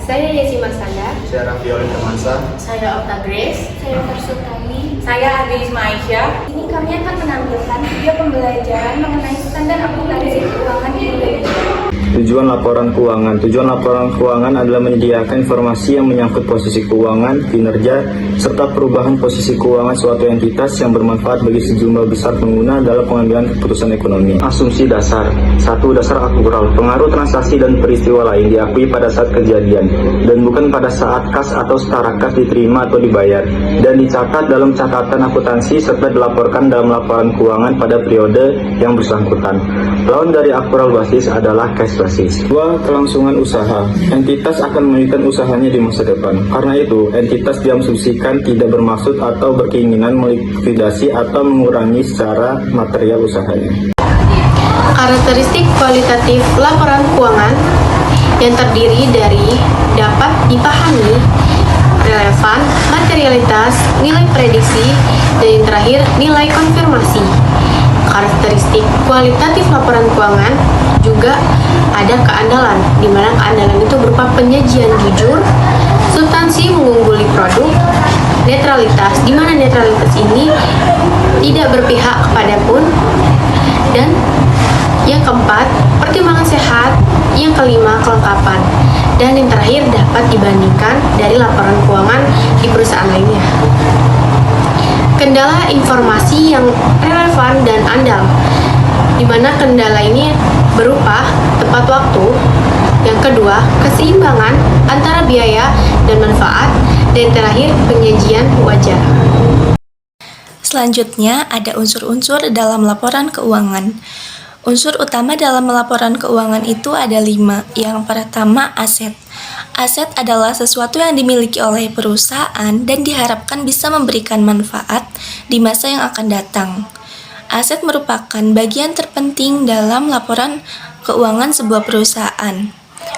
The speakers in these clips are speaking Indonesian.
Saya Yesi Masanda. Saya Rafioli Temansa. Saya Okta Grace. Saya Farsutami. Saya Adi Ismaisya. Ini kami akan menampilkan video pembelajaran mengenai standar akuntansi keuangan di Indonesia. Tujuan laporan keuangan. Tujuan laporan keuangan adalah menyediakan informasi yang menyangkut posisi keuangan, kinerja, serta perubahan posisi keuangan suatu entitas yang bermanfaat bagi sejumlah besar pengguna dalam pengambilan keputusan ekonomi. Asumsi dasar. 1. Dasar akural. Pengaruh transaksi dan peristiwa lain diakui pada saat kejadian dan bukan pada saat kas atau setara kas diterima atau dibayar dan dicatat dalam catatan akuntansi serta dilaporkan dalam laporan keuangan pada periode yang bersangkutan. Lawan dari akural basis adalah cash basis. 2. Kelangsungan usaha. Entitas akan melanjutkan usahanya di masa depan. Karena itu, entitas diasumsikan tidak bermaksud atau berkeinginan melikuidasi atau mengurangi secara material usahanya. Karakteristik kualitatif laporan keuangan yang terdiri dari dapat dipahami, relevan, materialitas, nilai prediksi, dan yang terakhir nilai konfirmasi. Karakteristik kualitatif laporan keuangan juga ada keandalan, di mana keandalan itu berupa penyajian jujur, substansi mengungguli produk, netralitas, di mana netralitas ini tidak berpihak kepadapun, dan yang keempat, pertimbangan sehat. Yang kelima, kelengkapan. Dan yang terakhir, dapat dibandingkan dari laporan keuangan di perusahaan lainnya. Kendala informasi yang relevan dan andal, di mana kendala ini berupa tepat waktu. Yang kedua, keseimbangan antara biaya dan manfaat. Dan yang terakhir, penyajian wajar. Selanjutnya, ada unsur-unsur dalam laporan keuangan. Unsur utama dalam laporan keuangan itu ada 5. Yang pertama, aset. Aset adalah sesuatu yang dimiliki oleh perusahaan dan diharapkan bisa memberikan manfaat di masa yang akan datang. Aset merupakan bagian terpenting dalam laporan keuangan sebuah perusahaan.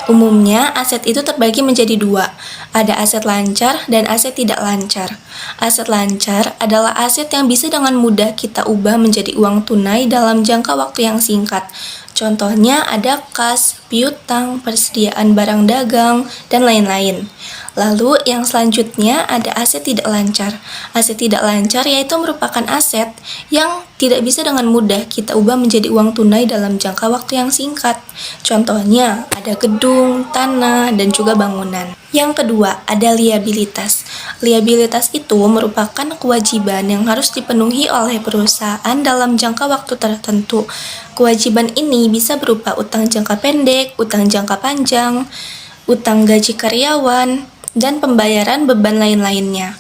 Umumnya, aset itu terbagi menjadi 2. Ada aset lancar dan aset tidak lancar. Aset lancar adalah aset yang bisa dengan mudah kita ubah menjadi uang tunai dalam jangka waktu yang singkat. Contohnya ada kas, piutang, persediaan barang dagang, dan lain-lain. Lalu yang selanjutnya ada aset tidak lancar. Aset tidak lancar yaitu merupakan aset yang tidak bisa dengan mudah kita ubah menjadi uang tunai dalam jangka waktu yang singkat. Contohnya ada gedung, tanah, dan juga bangunan. Yang kedua ada liabilitas. Liabilitas itu merupakan kewajiban yang harus dipenuhi oleh perusahaan dalam jangka waktu tertentu. Kewajiban ini bisa berupa utang jangka pendek, utang jangka panjang, utang gaji karyawan, dan pembayaran beban lain-lainnya.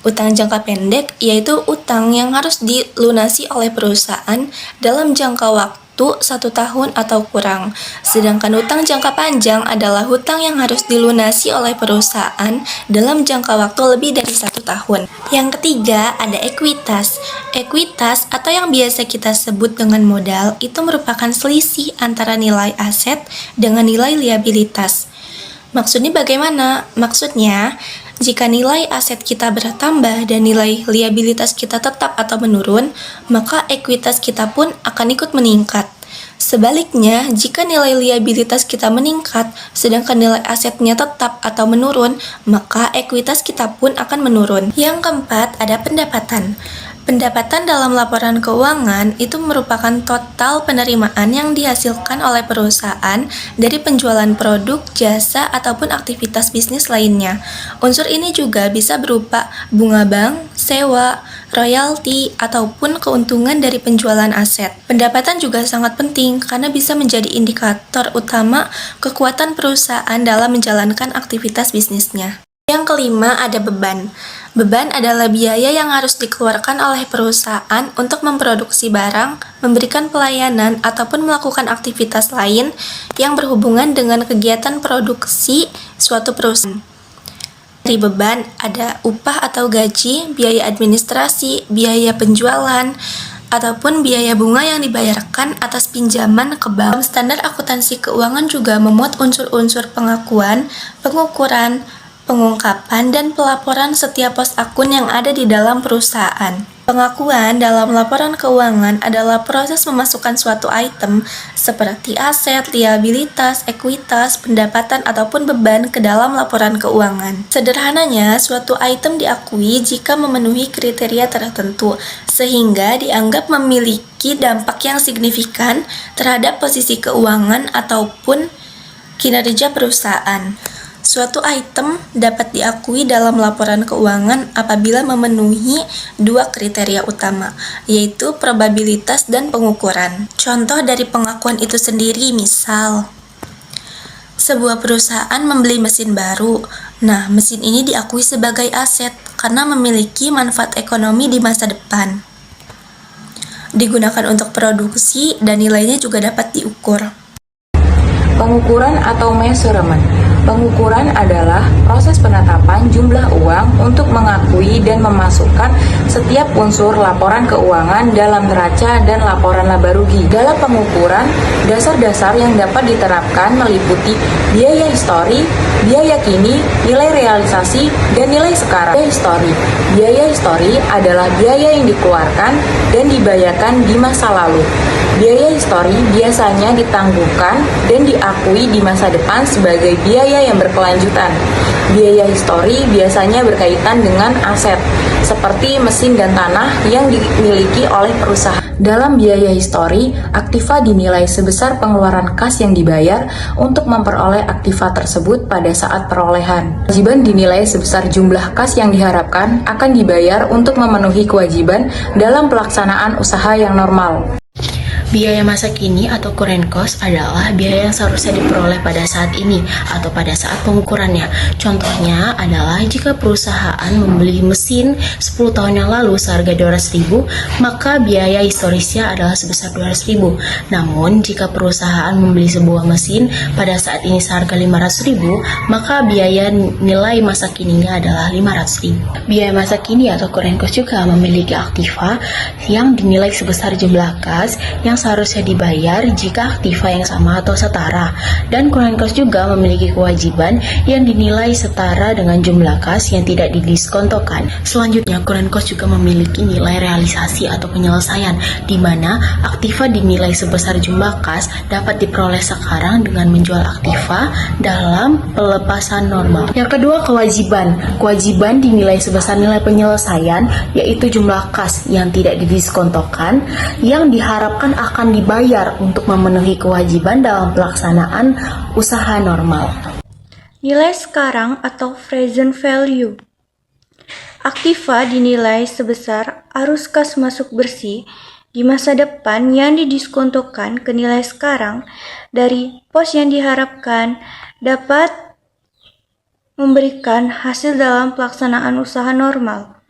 Utang jangka pendek yaitu utang yang harus dilunasi oleh perusahaan dalam jangka waktu 1 tahun atau kurang. Sedangkan utang jangka panjang adalah hutang yang harus dilunasi oleh perusahaan dalam jangka waktu lebih dari 1 tahun. Yang ketiga ada ekuitas. Ekuitas atau yang biasa kita sebut dengan modal itu merupakan selisih antara nilai aset dengan nilai liabilitas. Maksudnya bagaimana? Maksudnya, jika nilai aset kita bertambah dan nilai liabilitas kita tetap atau menurun, maka ekuitas kita pun akan ikut meningkat. Sebaliknya, jika nilai liabilitas kita meningkat, sedangkan nilai asetnya tetap atau menurun, maka ekuitas kita pun akan menurun. Yang keempat, ada pendapatan. Pendapatan dalam laporan keuangan itu merupakan total penerimaan yang dihasilkan oleh perusahaan dari penjualan produk, jasa, ataupun aktivitas bisnis lainnya. Unsur ini juga bisa berupa bunga bank, sewa, royalti, ataupun keuntungan dari penjualan aset. Pendapatan juga sangat penting karena bisa menjadi indikator utama kekuatan perusahaan dalam menjalankan aktivitas bisnisnya. Yang kelima ada beban. Beban adalah biaya yang harus dikeluarkan oleh perusahaan untuk memproduksi barang, memberikan pelayanan, ataupun melakukan aktivitas lain yang berhubungan dengan kegiatan produksi suatu perusahaan. Dari beban ada upah atau gaji, biaya administrasi, biaya penjualan, ataupun biaya bunga yang dibayarkan atas pinjaman ke bank. Standar akuntansi keuangan juga memuat unsur-unsur pengakuan, pengukuran, pengungkapan, dan pelaporan setiap pos akun yang ada di dalam perusahaan. Pengakuan dalam laporan keuangan adalah proses memasukkan suatu item seperti aset, liabilitas, ekuitas, pendapatan, ataupun beban ke dalam laporan keuangan. Sederhananya, suatu item diakui jika memenuhi kriteria tertentu, sehingga dianggap memiliki dampak yang signifikan terhadap posisi keuangan ataupun kinerja perusahaan. Suatu item dapat diakui dalam laporan keuangan apabila memenuhi dua kriteria utama, yaitu probabilitas dan pengukuran. Contoh dari pengakuan itu sendiri misal, sebuah perusahaan membeli mesin baru. Nah, mesin ini diakui sebagai aset karena memiliki manfaat ekonomi di masa depan. Digunakan untuk produksi dan nilainya juga dapat diukur. Pengukuran atau measurement. Pengukuran adalah proses penetapan jumlah uang untuk mengakui dan memasukkan setiap unsur laporan keuangan dalam neraca dan laporan laba rugi. Dalam pengukuran, dasar-dasar yang dapat diterapkan meliputi biaya histori, biaya kini, nilai realisasi, dan nilai sekarang. Biaya histori adalah biaya yang dikeluarkan dan dibayarkan di masa lalu. Biaya histori biasanya ditangguhkan dan diakui di masa depan sebagai biaya yang berkelanjutan. Biaya histori biasanya berkaitan dengan aset, seperti mesin dan tanah yang dimiliki oleh perusahaan. Dalam biaya histori, aktiva dinilai sebesar pengeluaran kas yang dibayar untuk memperoleh aktiva tersebut pada saat perolehan. Kewajiban dinilai sebesar jumlah kas yang diharapkan akan dibayar untuk memenuhi kewajiban dalam pelaksanaan usaha yang normal. Biaya masa kini atau current cost adalah biaya yang seharusnya diperoleh pada saat ini atau pada saat pengukurannya. Contohnya adalah jika perusahaan membeli mesin 10 tahun yang lalu seharga 200.000, maka biaya historisnya adalah sebesar 200.000. Namun, jika perusahaan membeli sebuah mesin pada saat ini seharga 500.000, maka biaya nilai masa kininya adalah 500.000. Biaya masa kini atau current cost juga memiliki aktiva yang dinilai sebesar jumlah kas yang seharusnya dibayar jika aktiva yang sama atau setara, dan current cost juga memiliki kewajiban yang dinilai setara dengan jumlah kas yang tidak didiskontokan. Selanjutnya, current cost juga memiliki nilai realisasi atau penyelesaian, di mana aktiva dinilai sebesar jumlah kas dapat diperoleh sekarang dengan menjual aktiva dalam pelepasan normal. Yang kedua, kewajiban. Kewajiban dinilai sebesar nilai penyelesaian, yaitu jumlah kas yang tidak didiskontokan yang diharapkan akan dibayar untuk memenuhi kewajiban dalam pelaksanaan usaha normal. Nilai sekarang atau present value. Aktiva dinilai sebesar arus kas masuk bersih di masa depan yang didiskontokan ke nilai sekarang dari pos yang diharapkan dapat memberikan hasil dalam pelaksanaan usaha normal.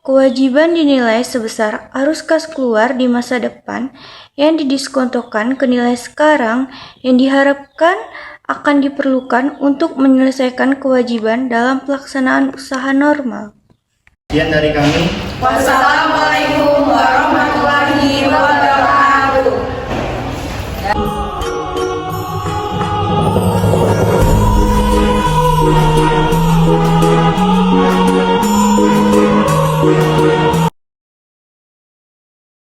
Kewajiban dinilai sebesar arus kas keluar di masa depan yang didiskontokan ke nilai sekarang yang diharapkan akan diperlukan untuk menyelesaikan kewajiban dalam pelaksanaan usaha normal. Sekian dari kami. Wassalamualaikum warahmatullahi wabarakatuh.